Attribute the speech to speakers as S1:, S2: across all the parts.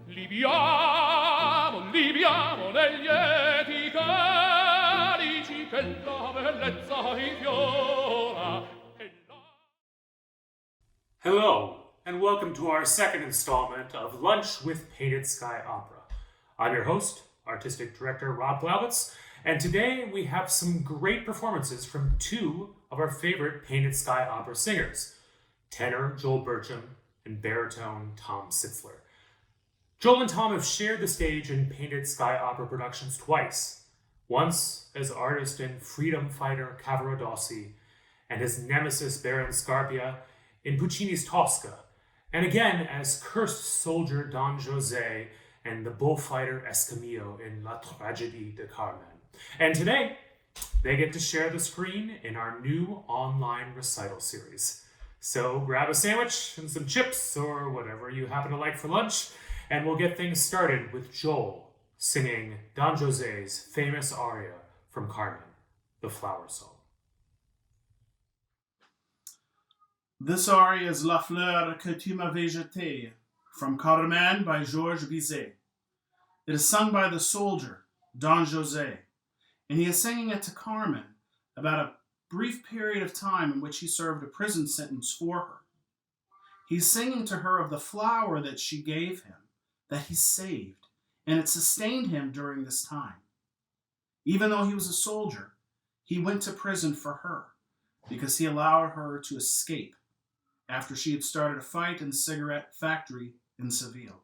S1: libiamo negli lieti calici che la bellezza infiora.
S2: Hello, and welcome to our second installment of Lunch with Painted Sky Opera. I'm your host, Artistic Director Rob Glaubitz, and today we have some great performances from two of our favorite Painted Sky Opera singers, tenor Joel Burcham and baritone Tom Sitzler. Joel and Tom have shared the stage in Painted Sky Opera productions twice, once as artist and freedom fighter Cavaradossi and his nemesis Baron Scarpia in Puccini's Tosca, and again as cursed soldier Don José and the bullfighter Escamillo in La Tragédie de Carmen. And today, they get to share the screen in our new online recital series. So grab a sandwich and some chips or whatever you happen to like for lunch, and we'll get things started with Joel singing Don José's famous aria from Carmen, the Flower Song.
S3: This aria is La fleur que tu m'avais jetée, from Carmen by Georges Bizet. It is sung by the soldier, Don José, and he is singing it to Carmen about a brief period of time in which he served a prison sentence for her. He's singing to her of the flower that she gave him, that he saved, and it sustained him during this time. Even though he was a soldier, he went to prison for her because he allowed her to escape after she had started a fight in the cigarette factory in Seville.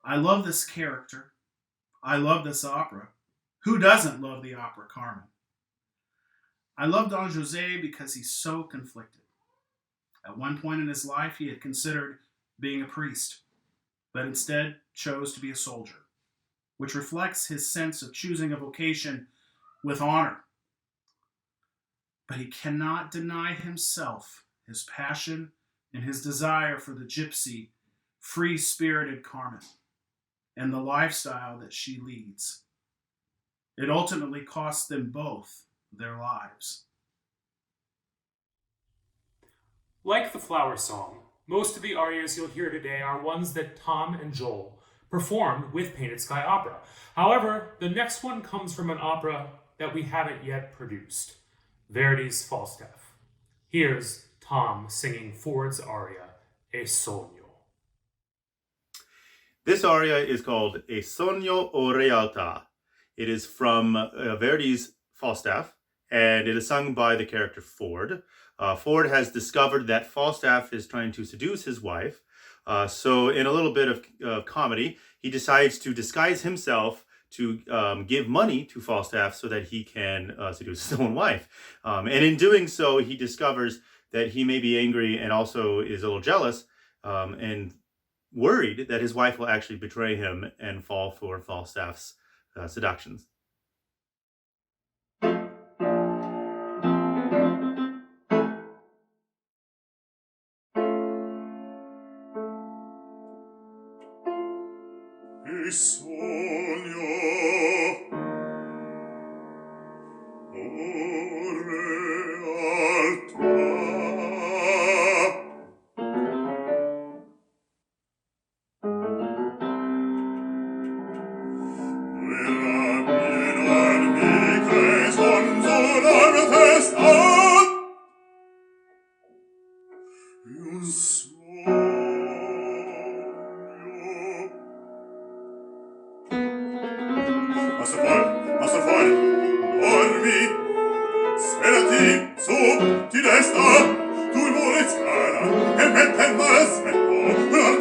S3: I love this character. I love this opera. Who doesn't love the opera Carmen? I love Don Jose because he's so conflicted. At one point in his life, he had considered being a priest, but instead chose to be a soldier, which reflects his sense of choosing a vocation with honor. But he cannot deny himself his passion and his desire for the gypsy, free-spirited Carmen and the lifestyle that she leads. It ultimately costs them both their lives.
S2: Like the Flower Song, most of the arias you'll hear today are ones that Tom and Joel performed with Painted Sky Opera. However, the next one comes from an opera that we haven't yet produced, Verdi's Falstaff. Here's Tom singing Ford's aria, E Sogno.
S4: This aria is called E Sogno o Realtà. It is from Verdi's Falstaff, and it is sung by the character Ford. Ford has discovered that Falstaff is trying to seduce his wife. So in a little bit of comedy, he decides to disguise himself to give money to Falstaff so that he can seduce his own wife. And in doing so, he discovers that he may be angry and also is a little jealous and worried that his wife will actually betray him and fall for Falstaff's seductions.
S5: Sogno o realtà nella mia anime son sulla mia testa un sogno. Basta fuori, dormi, svelati, su, ti desta, tu muniziana, e mette il male aspetto, per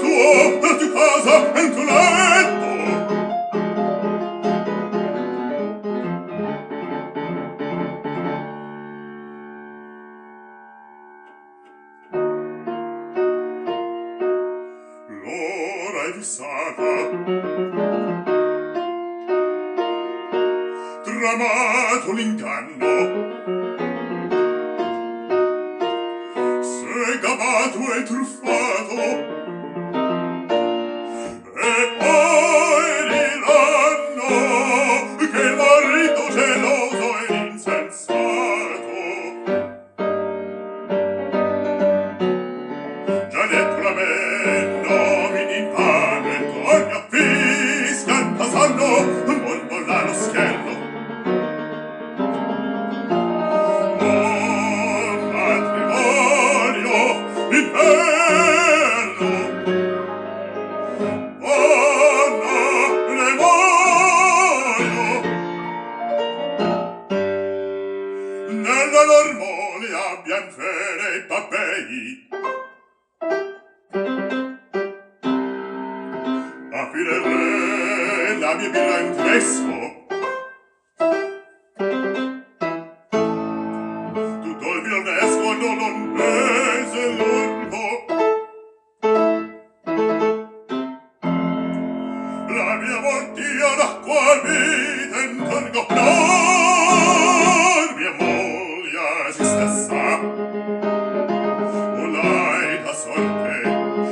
S5: tua casa, e tu letto. L'ora è fissata, tramato l'inganno, segato e truffato, e poi diranno che il marito geloso è insensato. Già detto la me, nomini in pane, torni a fiscan, passando, mormolla lo schiello. La mia birra in tresco, tutto il vionesco non l'onnese l'orco, la mia mortia d'acqua vita in torgo plor, mia moglie si stessa, volai da sorte,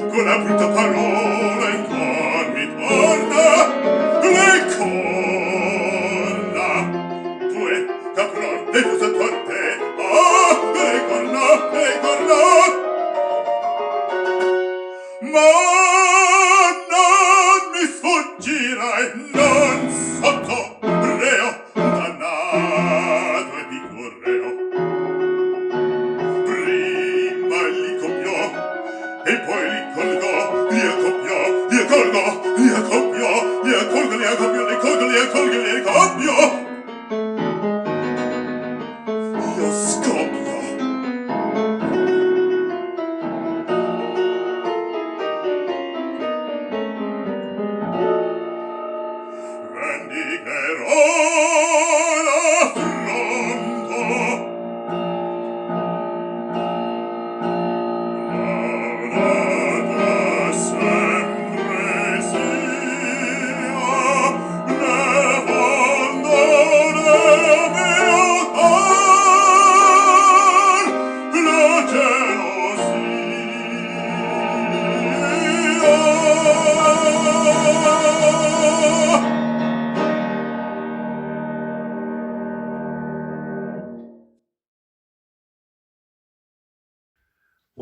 S5: con la brutta parola in cor mi torna. Le corna, due caprone, le fuse torte, le corna, ma non mi sfuggirai, non sotto reo, dannato e piccorreo. Prima li copiò, e poi li colgò, li accoppiò, li accolgò, li accoppiò, li accolgo, li accoppio, li colgo, li accolgo, li accoppio. Io scoppio.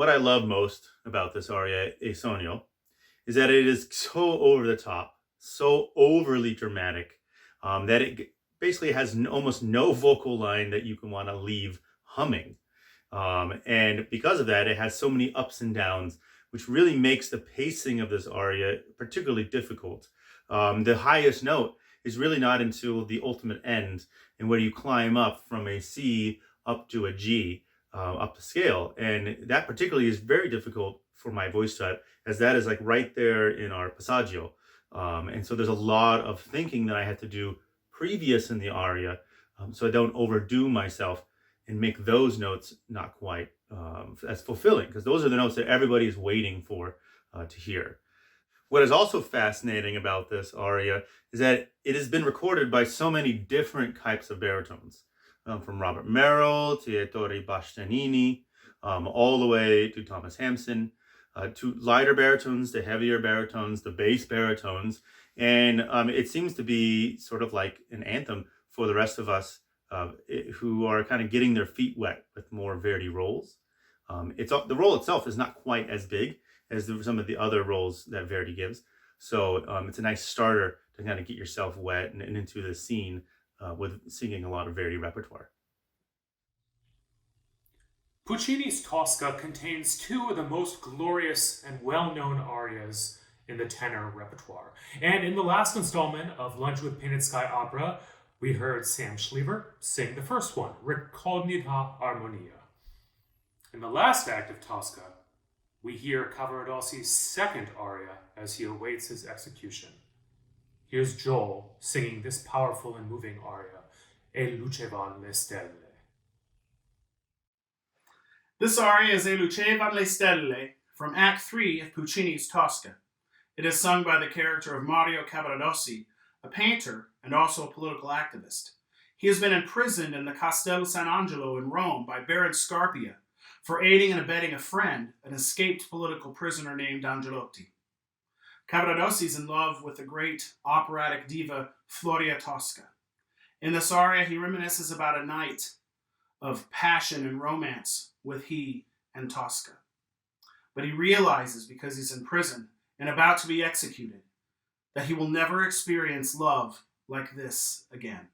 S4: what I love most about this aria, E Sogno, is that it is so over the top, so overly dramatic, that it basically has almost no vocal line that you can want to leave humming. And because of that, it has so many ups and downs, which really makes the pacing of this aria particularly difficult. The highest note is really not until the ultimate end, and where you climb up from a C up to a G, up the scale. And that particularly is very difficult for my voice type, as that is like right there in our passaggio. And so there's a lot of thinking that I had to do previous in the aria, so I don't overdo myself and make those notes not quite as fulfilling, because those are the notes that everybody is waiting for to hear. What is also fascinating about this aria is that it has been recorded by so many different types of baritones, from Robert Merrill to Ettore Bastianini, all the way to Thomas Hampson, to lighter baritones, to heavier baritones, the bass baritones. And it seems to be sort of like an anthem for the rest of us who are kind of getting their feet wet with more Verdi roles. The role itself is not quite as big as some of the other roles that Verdi gives. So it's a nice starter to kind of get yourself wet and into the scene with singing a lot of Verdi repertoire.
S2: Puccini's Tosca contains two of the most glorious and well-known arias in the tenor repertoire. And in the last installment of Lunch with Painted Sky Opera, we heard Sam Schlever sing the first one, Ricognita Armonia. In the last act of Tosca, we hear Cavaradossi's second aria as he awaits his execution. Here's Joel singing this powerful and moving aria, E lucevan le stelle.
S3: This aria is E lucevan le stelle from Act 3 of Puccini's Tosca. It is sung by the character of Mario Cavaradossi, a painter and also a political activist. He has been imprisoned in the Castel San Angelo in Rome by Baron Scarpia for aiding and abetting a friend, an escaped political prisoner named Angelotti. Cavaradossi is in love with the great operatic diva Floria Tosca. In this aria, he reminisces about a night of passion and romance with he and Tosca. But he realizes, because he's in prison and about to be executed, that he will never experience love like this again.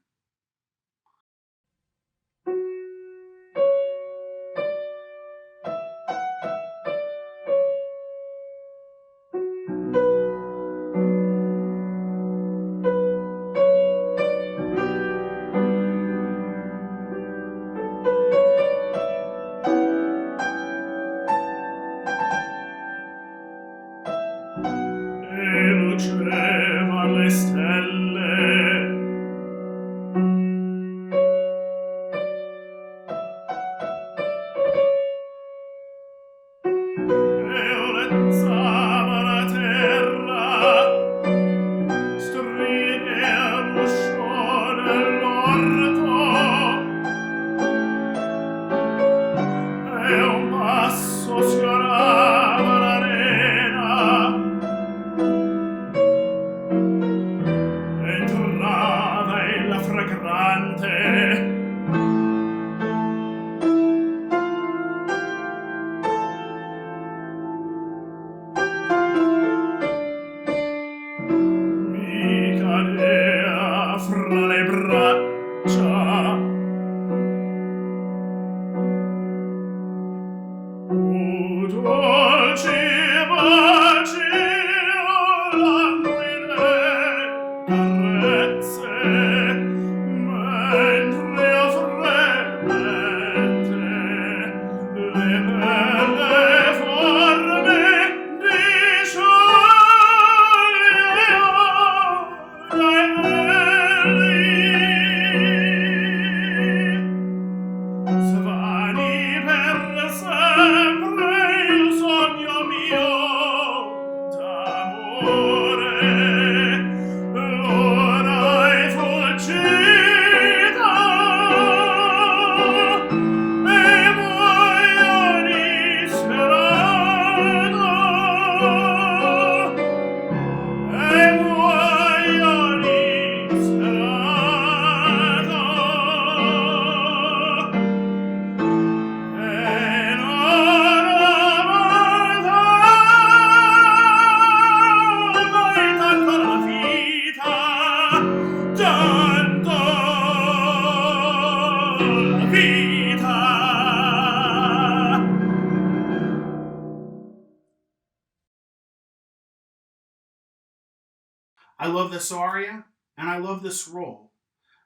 S3: I love this aria and I love this role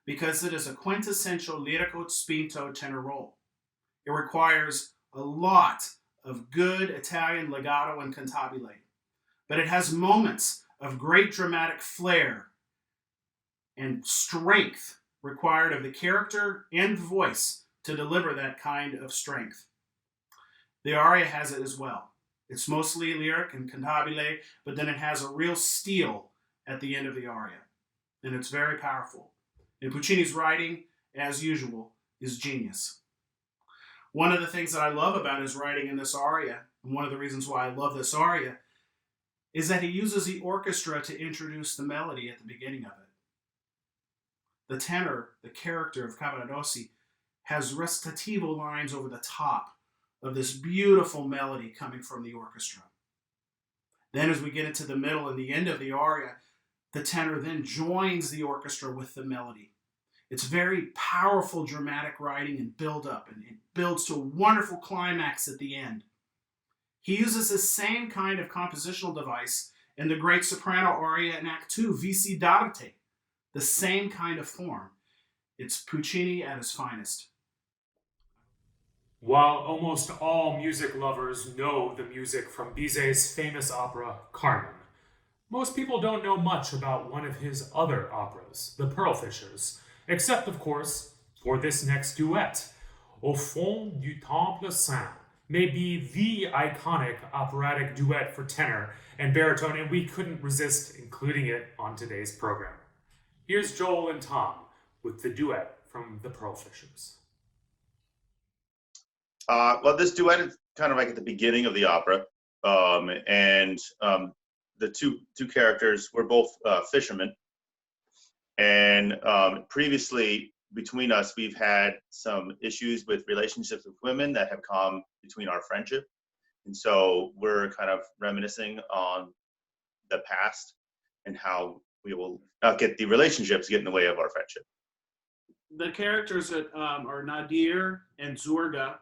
S3: because it is a quintessential lirico spinto tenor role. It requires a lot of good Italian legato and cantabile, but it has moments of great dramatic flair and strength required of the character and voice to deliver that kind of strength. The aria has it as well. It's mostly lyric and cantabile, but then it has a real steel at the end of the aria, and it's very powerful. And Puccini's writing, as usual, is genius. One of the things that I love about his writing in this aria, and one of the reasons why I love this aria, is that he uses the orchestra to introduce the melody at the beginning of it. The tenor, the character of Cavaradossi, has recitativo lines over the top of this beautiful melody coming from the orchestra. Then as we get into the middle and the end of the aria, the tenor then joins the orchestra with the melody. It's very powerful dramatic writing and build-up, and it builds to a wonderful climax at the end. He uses the same kind of compositional device in the great soprano aria in Act 2, Vici d'arte, the same kind of form. It's Puccini at his finest.
S2: While almost all music lovers know the music from Bizet's famous opera, Carmen, most people don't know much about one of his other operas, The Pearl Fishers, except, of course, for this next duet. Au fond du temple saint may be the iconic operatic duet for tenor and baritone, and we couldn't resist including it on today's program. Here's Joel and Tom with the duet from The Pearl Fishers.
S4: Well, this duet is kind of like at the beginning of the opera, and the two characters were both fishermen, and previously between us we've had some issues with relationships with women that have come between our friendship, and so we're kind of reminiscing on the past and how we will not get the relationships get in the way of our friendship.
S3: The characters that are Nadir and Zurga.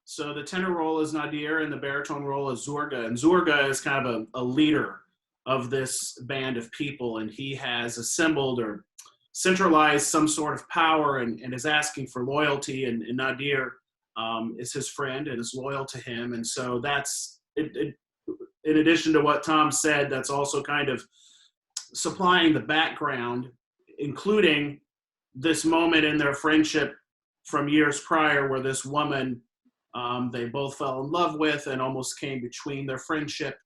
S3: So the tenor role is Nadir and the baritone role is Zurga. And Zurga is kind of a leader of this band of people, and he has assembled or centralized some sort of power and is asking for loyalty, and Nadir is his friend and is loyal to him. And so that's, in addition to what Tom said, that's also kind of supplying the background, including this moment in their friendship from years prior where this woman they both fell in love with and almost came between their friendship.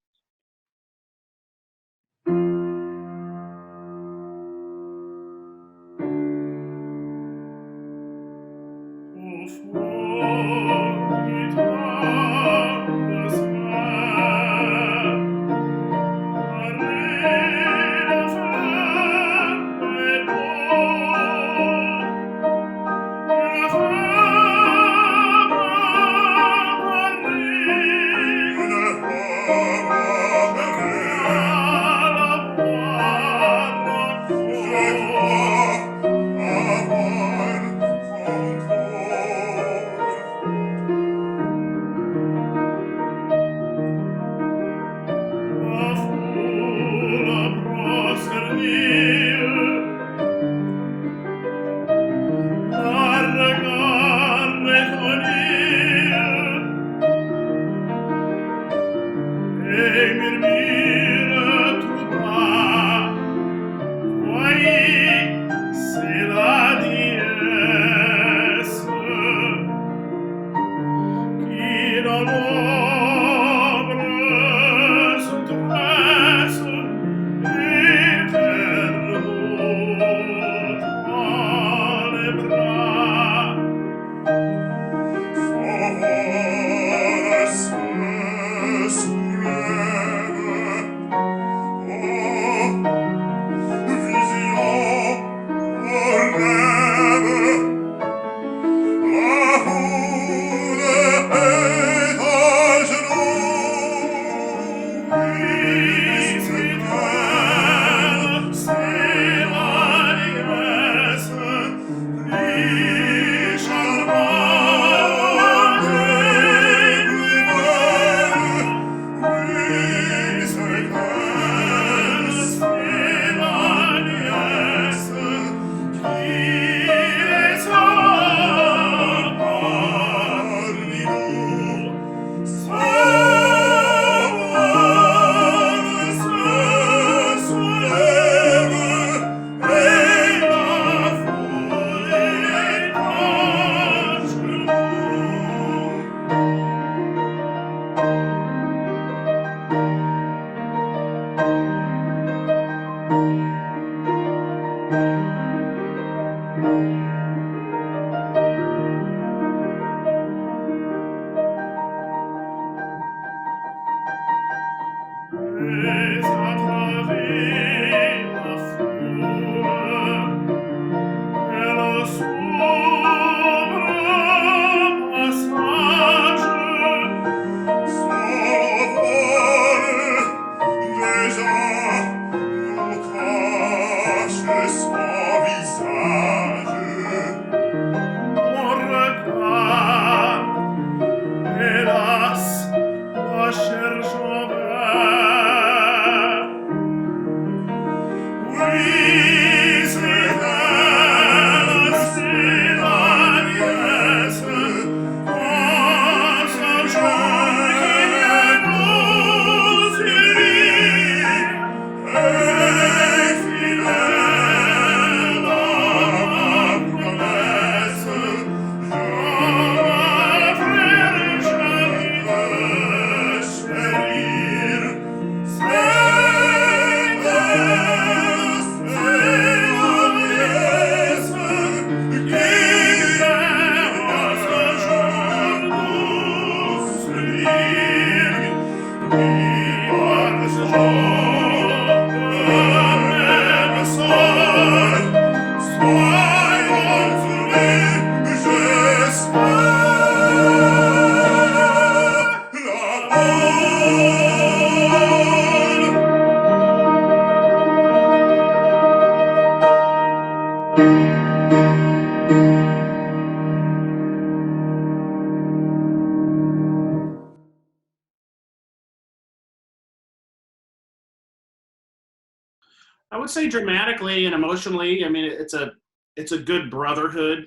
S3: I would say dramatically and emotionally, I mean, it's a good brotherhood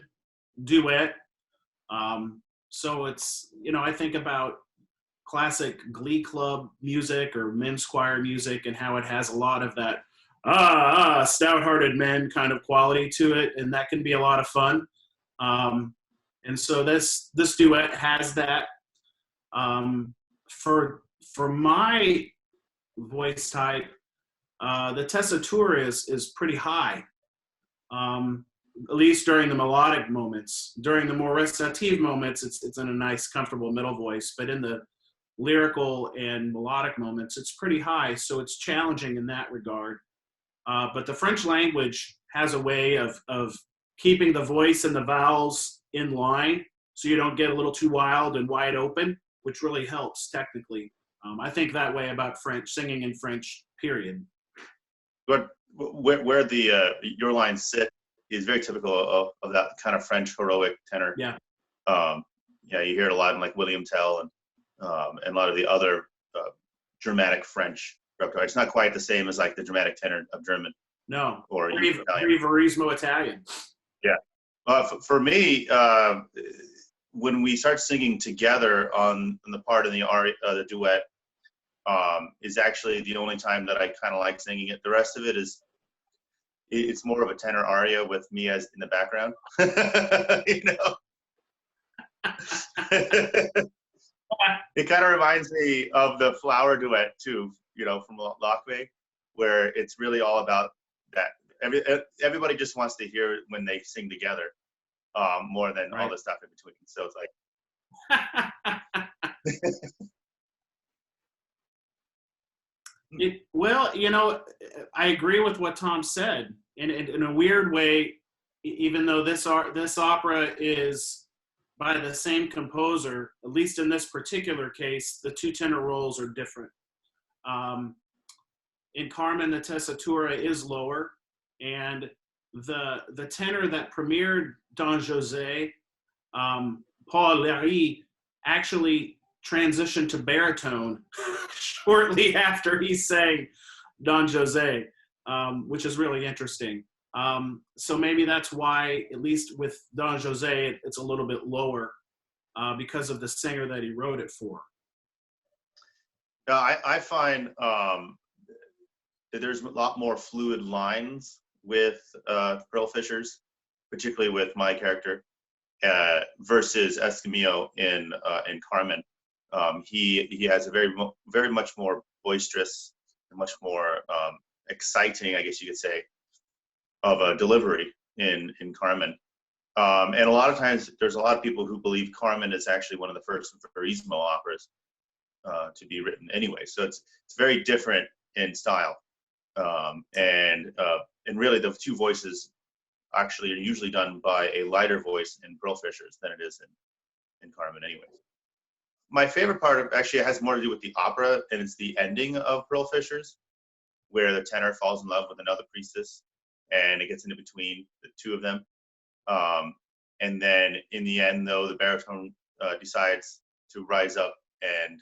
S3: duet. So it's, I think about classic glee club music or men's choir music and how it has a lot of that stout-hearted men kind of quality to it, and that can be a lot of fun. And so this duet has that. For my voice type, the tessitura is pretty high, at least during the melodic moments. During the more recitative moments, it's in a nice, comfortable middle voice, but in the lyrical and melodic moments, it's pretty high, so it's challenging in that regard. But the French language has a way of keeping the voice and the vowels in line, so you don't get a little too wild and wide open, which really helps technically. I think that way about French, singing in French, period.
S4: But where the your lines sit is very typical of that kind of French heroic tenor.
S3: Yeah.
S4: Yeah, you hear it a lot in like William Tell and a lot of the other dramatic French repertoire. It's not quite the same as like the dramatic tenor of German.
S3: No.
S4: Or Italian.
S3: Riverismo Italian.
S4: Yeah. For me, when we start singing together on the part of the aria, the duet, is actually the only time that I kind of like singing it. The rest of it is, it's more of a tenor aria with me as in the background. It kind of reminds me of the flower duet too, from Lockbay, where it's really all about that. Everybody just wants to hear when they sing together, more than all the stuff in between. So it's like.
S3: I agree with what Tom said. In a weird way, even though this opera is by the same composer, at least in this particular case, the two tenor roles are different. In Carmen, the tessitura is lower, and the tenor that premiered Don José, Paul Léry, actually transitioned to baritone shortly after he sang Don José, which is really interesting. So maybe that's why, at least with Don José, it's a little bit lower because of the singer that he wrote it for.
S4: I find that there's a lot more fluid lines with Pearl Fishers, particularly with my character, versus Escamillo in Carmen. He has a very much more boisterous and much more exciting, I guess you could say, of a delivery in Carmen. And a lot of times there's a lot of people who believe Carmen is actually one of the first Verismo operas. to be written anyway. So it's very different in style, and really the two voices actually are usually done by a lighter voice in Pearl Fishers than it is in Carmen anyways. My favorite part of actually has more to do with the opera, and it's the ending of Pearl Fishers, where the tenor falls in love with another priestess, and it gets into between the two of them. And then in the end, though, the baritone decides to rise up and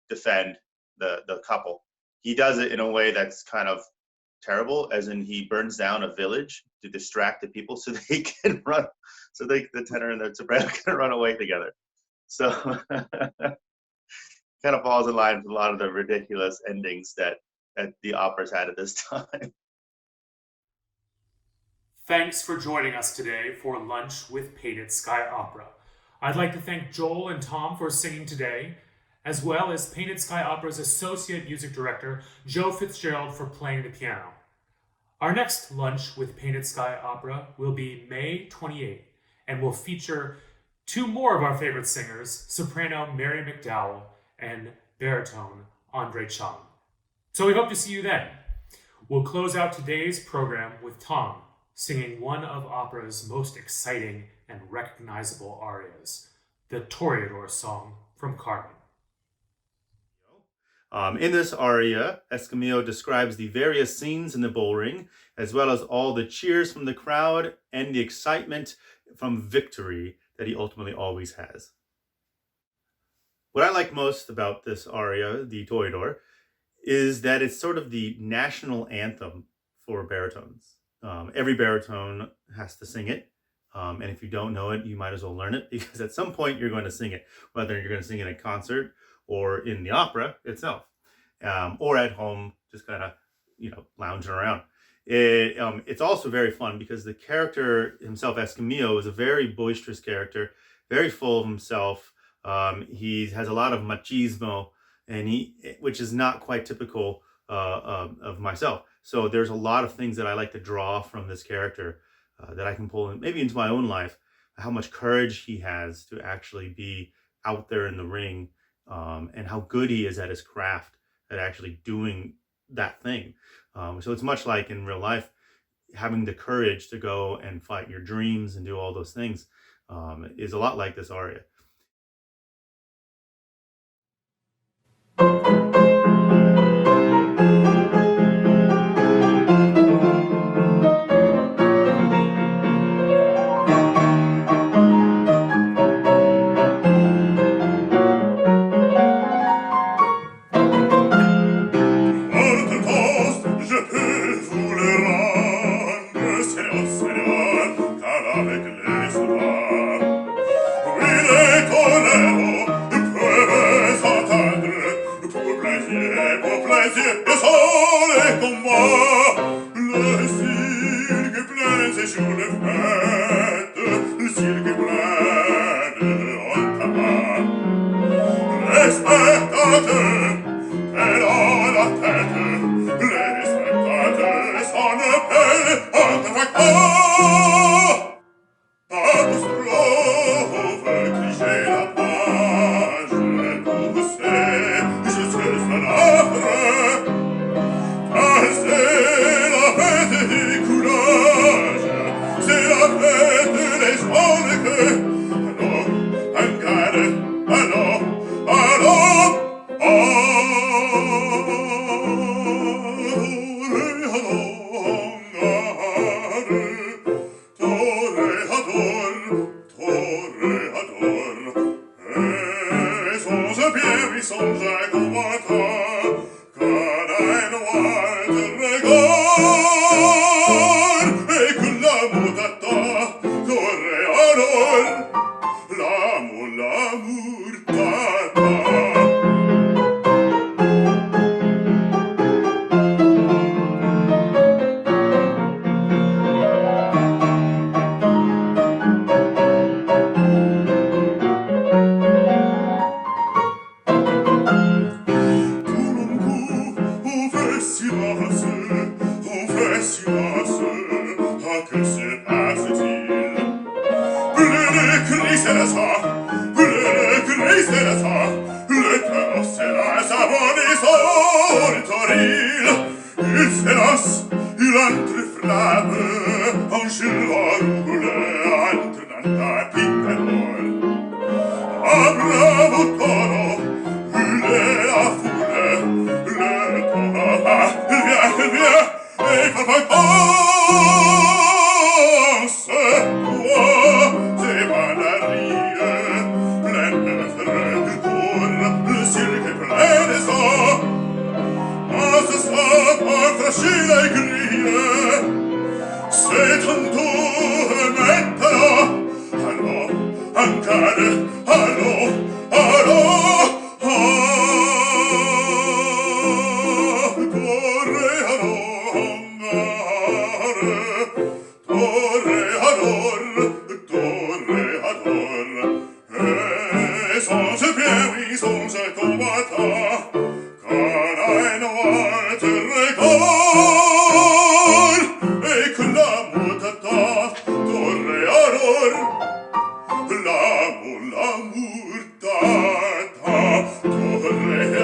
S4: defend the couple. He does it in a way that's kind of terrible, as in he burns down a village to distract the people so they can run, so the tenor and the soprano can run away together. So kind of falls in line with a lot of the ridiculous endings that the opera's had at this time.
S2: Thanks for joining us today for Lunch with Painted Sky Opera. I'd like to thank Joel and Tom for singing today, as well as Painted Sky Opera's Associate Music Director, Joe Fitzgerald, for playing the piano. Our next Lunch with Painted Sky Opera will be May 28th, and will feature two more of our favorite singers, soprano Mary McDowell and baritone Andre Chung. So we hope to see you then. We'll close out today's program with Tom singing one of opera's most exciting and recognizable arias, the Toreador song from Carmen.
S4: In this aria, Escamillo describes the various scenes in the bullring, as well as all the cheers from the crowd and the excitement from victory that he ultimately always has. What I like most about this aria, the Toreador, is that it's sort of the national anthem for baritones. Every baritone has to sing it. And if you don't know it, you might as well learn it, because at some point you're going to sing it, whether you're going to sing it at concert or in the opera itself, or at home, just kind of, lounging around. It's also very fun because the character himself, Escamillo, is a very boisterous character, very full of himself. He has a lot of machismo, which is not quite typical of myself. So there's a lot of things that I like to draw from this character that I can pull in, maybe into my own life, how much courage he has to actually be out there in the ring, and how good he is at his craft, at actually doing that thing. So it's much like in real life, having the courage to go and fight your dreams and do all those things is a lot like this aria.
S5: hélas, il entre flamme, en giroir roule, entre dans ta picador. Ah, bravo toro, hule la foule, le toro, il vient, et quand c'est toi, c'est pas la rire, pleine de frères, court, le ciel qui est plein des eaux. Ah, ce soir, pas fragile et grille, c'est ton tour maintenant. Allô, ancare, allô, allô, Toreador, et son se piedi, son se combatta, quand un noir te regarde, et que l'amour t'attend, Toreador, l'amour t'attend, Toreador,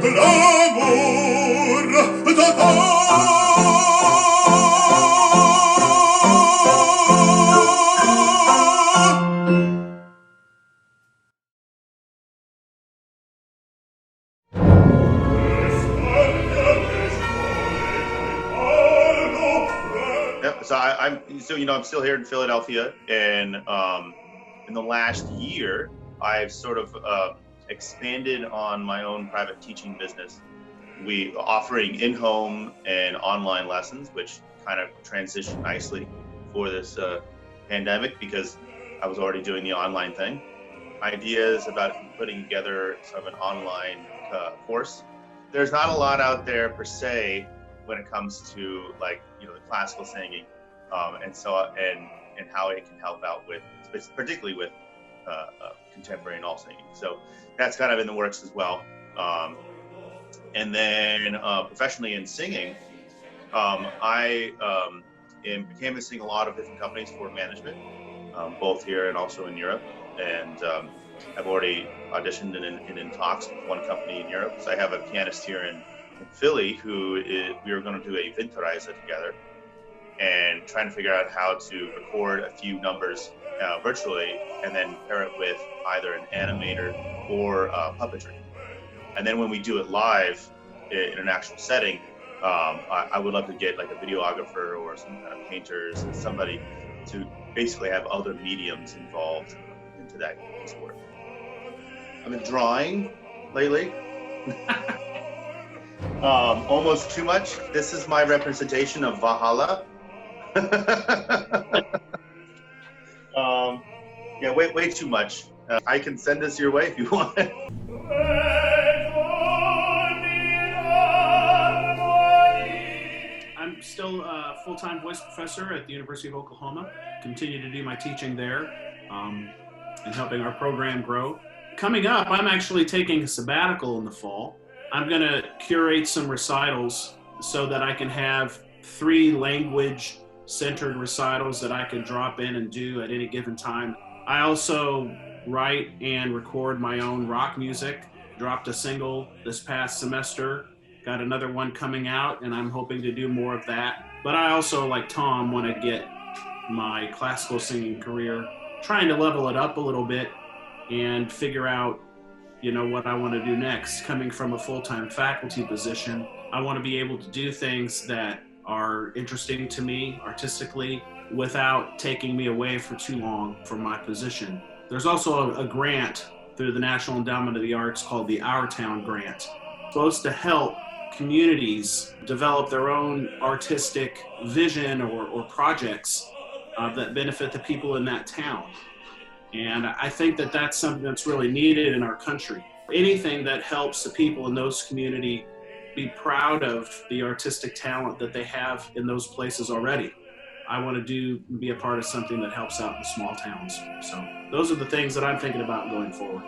S5: l'amour t'attend.
S4: So I'm still here in Philadelphia, and in the last year, I've sort of expanded on my own private teaching business. We offering in-home and online lessons, which kind of transitioned nicely for this pandemic because I was already doing the online thing. Ideas about putting together sort of an online course. There's not a lot out there per se when it comes to the classical singing. And how it can help out with, particularly with contemporary and all singing. So that's kind of in the works as well. And then professionally in singing, I am canvassing a lot of different companies for management, both here and also in Europe. And I've already auditioned and in talks with one company in Europe. So I have a pianist here in Philly we are going to do a Vinterreise together, and trying to figure out how to record a few numbers virtually and then pair it with either an animator or puppetry. And then when we do it live in an actual setting, I would love to get like a videographer or some kind of painters, somebody to basically have other mediums involved into that piece of work. I've been drawing lately. Almost too much. This is my representation of Valhalla. Yeah, way too much. I can send this your way if you want.
S3: I'm still a full-time voice professor at the University of Oklahoma. Continue to do my teaching there and helping our program grow. Coming up, I'm actually taking a sabbatical in the fall. I'm going to curate some recitals so that I can have 3 language-centered recitals that I can drop in and do at any given time. I also write and record my own rock music. Dropped a single this past semester. Got another one coming out, and I'm hoping to do more of that. But I also, like Tom, want to get my classical singing career, trying to level it up a little bit and figure out, what I want to do next. Coming from a full-time faculty position, I want to be able to do things that are interesting to me artistically without taking me away for too long from my position. There's also a grant through the National Endowment of the Arts called the Our Town Grant. It's supposed to help communities develop their own artistic vision or projects that benefit the people in that town. And I think that that's something that's really needed in our country. Anything that helps the people in those communities be proud of the artistic talent that they have in those places already. I want to be a part of something that helps out the small towns. So those are the things that I'm thinking about going forward.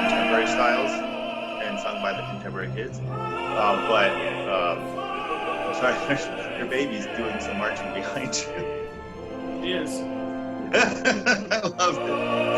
S4: Contemporary styles and sung by the contemporary kids. Sorry, your baby's doing some marching behind you.
S3: He is.
S6: I loved it.